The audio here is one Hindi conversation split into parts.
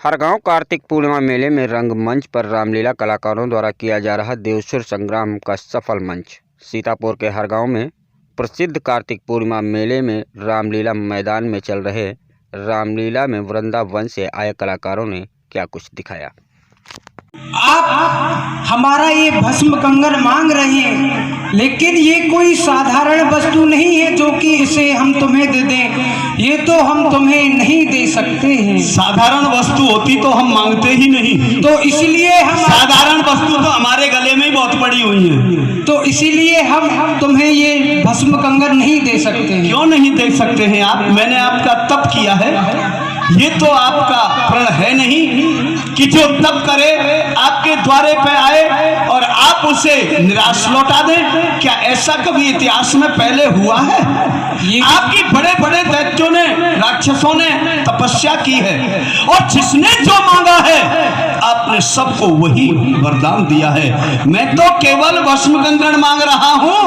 हरगांव कार्तिक पूर्णिमा मेले में रंगमंच पर रामलीला कलाकारों द्वारा किया जा रहा देवसुर संग्राम का सफल मंच। सीतापुर के हरगांव में प्रसिद्ध कार्तिक पूर्णिमा मेले में रामलीला मैदान में चल रहे रामलीला में वृंदावन से आए कलाकारों ने क्या कुछ दिखाया। आप हमारा ये भस्म कंगन मांग रहे हैं, लेकिन ये कोई साधारण वस्तु नहीं है जो कि इसे हम तुम्हें दे दें। ये तो हम तुम्हें नहीं दे सकते हैं। साधारण वस्तु होती तो हम मांगते ही नहीं, तो इसलिए हम साधारण वस्तु तो हमारे गले में ही बहुत पड़ी हुई है। तो इसीलिए हम तुम्हें ये भस्म कंगन नहीं दे सकते हैं। क्यों नहीं दे सकते हैं आप? मैंने आपका तप किया है। ये तो आपका प्रण है नहीं कि जो तप करे आपके द्वारे पे आए और आप उसे निराश लौटा दें। क्या ऐसा कभी इतिहास में पहले हुआ है? आपकी बड़े बड़े दैत्यों ने, राक्षसों ने तपस्या की है और जिसने जो मांगा है आपने सबको वही वरदान दिया है। मैं तो केवल भस्म कंगन मांग रहा हूं,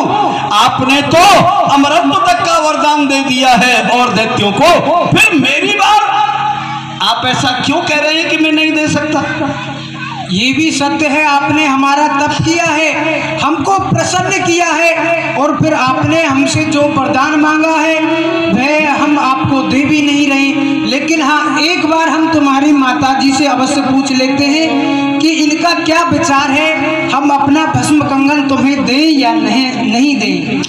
आपने तो अमरत्व तक का वरदान दे दिया है और दैत्यों को। फिर मेरी बात आप ऐसा क्यों कह रहे हैं कि मैं नहीं दे सकता? ये भी सत्य है, आपने हमारा तप किया है, हमको प्रसन्न किया है और फिर आपने हमसे जो वरदान मांगा है वह हम आपको दे भी नहीं रहे। लेकिन हाँ, एक बार हम तुम्हारी माताजी से अवश्य पूछ लेते हैं कि इनका क्या विचार है, हम अपना भस्म कंगन तुम्हें दें या नहीं दें।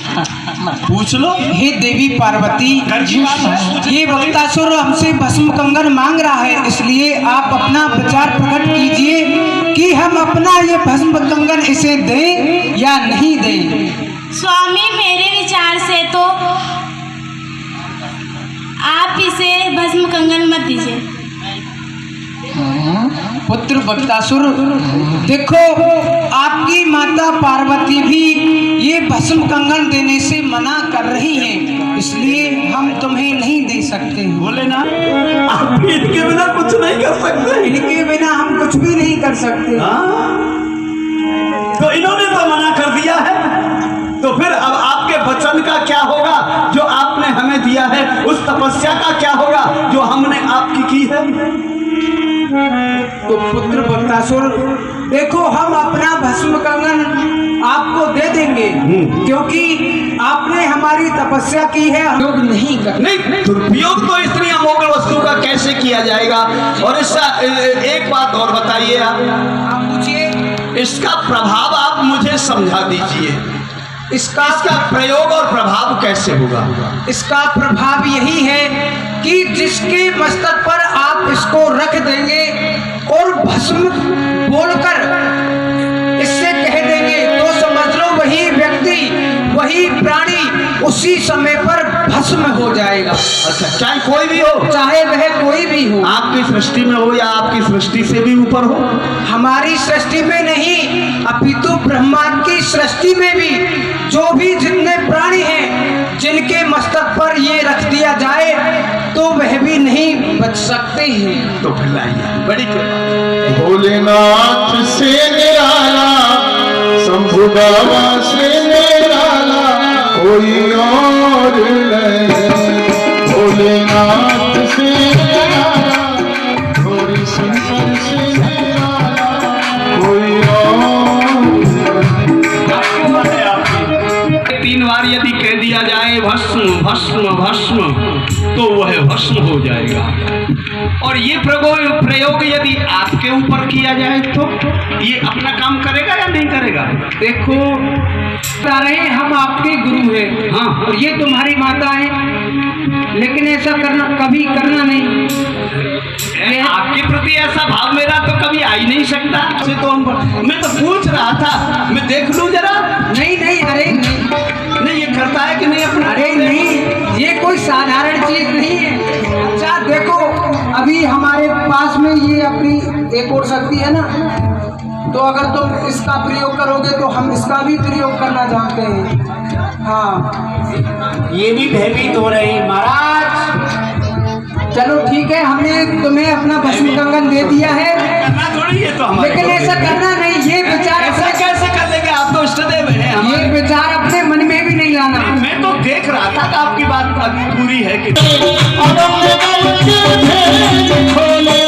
पूछ लो। हे देवी पार्वती, ये वक्तासुर हमसे भस्म कंगन मांग रहा है, इसलिए आप अपना विचार प्रकट कीजिए कि हम अपना ये भस्म कंगन इसे दें या नहीं दें। स्वामी, मेरे विचार से तो आप इसे भस्म कंगन मत दीजिए। पुत्र वक्तासुर, देखो आपकी माता पार्वती भी ये भस्म कंगन देने से मना कर रही हैं, इसलिए हम तुम्हें नहीं दे सकते। बोले ना, आप इनके बिना कुछ नहीं कर सकते। इनके बिना हम कुछ भी नहीं कर सकते। तो इन्होंने तो मना कर दिया है, तो फिर अब आपके वचन का क्या होगा जो आपने हमें दिया है? उस तपस्या का क्या होगा जो हमने आपकी की है? तो पुत्र वक्तासुर, देखो हम अपना भस्म कंगन आपको दे देंगे, क्योंकि आपने हमारी तपस्या की है। उपयोग नहीं कर नहीं, दुरुपयोग तो इतनी अमोघ वस्तु का कैसे किया जाएगा? और इसका एक बात और बताइए, आप पूछिए। इसका प्रभाव आप मुझे समझा दीजिए। इसका प्रयोग और प्रभाव कैसे होगा? इसका प्रभाव यही है कि जिसके मस्तक पर आप इसको रख देंगे और भस्म बोलकर इससे कह देंगे, तो समझ लो वही व्यक्ति, वही प्राणी उसी समय पर भस्म हो जाएगा। अच्छा, चाहे कोई भी हो, चाहे वह कोई भी हो, आपकी सृष्टि में हो या आपकी सृष्टि से भी ऊपर हो। हमारी सृष्टि में नहीं, अपितु ब्रह्मा की सृष्टि में भी जो भी जितने प्राणी हैं, जिनके मस्तक पर ये रख दिया जाए तो वह भी नहीं बच सकते हैं। तो फिर लाइए, बड़ी कृपा। भोलेनाथ से निराला, शंभु बाबा से निराला कोई और नहीं। भोलेनाथ से निराला, गौरी शंकर से निराला कोई और नहीं। 3 बार यदि कह दिया जाए भस्म भस्म भस्म, तो वह भस्म हो जाएगा। और ये प्रयोग यदि आपके ऊपर किया जाए तो ये अपना काम करेगा या नहीं करेगा? देखो रहे हम आपके गुरु हैं, हाँ, और ये तुम्हारी माता है, लेकिन ऐसा करना कभी करना नहीं। आपके प्रति ऐसा भाव मेरा तो कभी आ ही नहीं सकता। तो मैं तो पूछ रहा था, मैं देख लूं जरा। नहीं नहीं, अरे नहीं, ये करता है कि नहीं अपना? अरे नहीं, ये कोई साधारण चीज नहीं है। अच्छा देखो, अभी हमारे पास में ये अपनी एक और शक्ति है ना, तो अगर तुम इसका प्रयोग करोगे तो हम इसका भी प्रयोग करना जानते हैं। हाँ, ये भी भयभीत हो रहे हैं महाराज। चलो ठीक है, हमने तुम्हें अपना भस्म कंगन दे दिया है, थोड़ी ये तो लेकिन ऐसा करना नहीं। ये विचार ऐसा कैसे कर लेंगे? आप तो इष्टदेव हैं। ये विचार अपने मन में भी नहीं लाना। मैं तो देख रहा था कि आपकी बात पूरी है कि खोले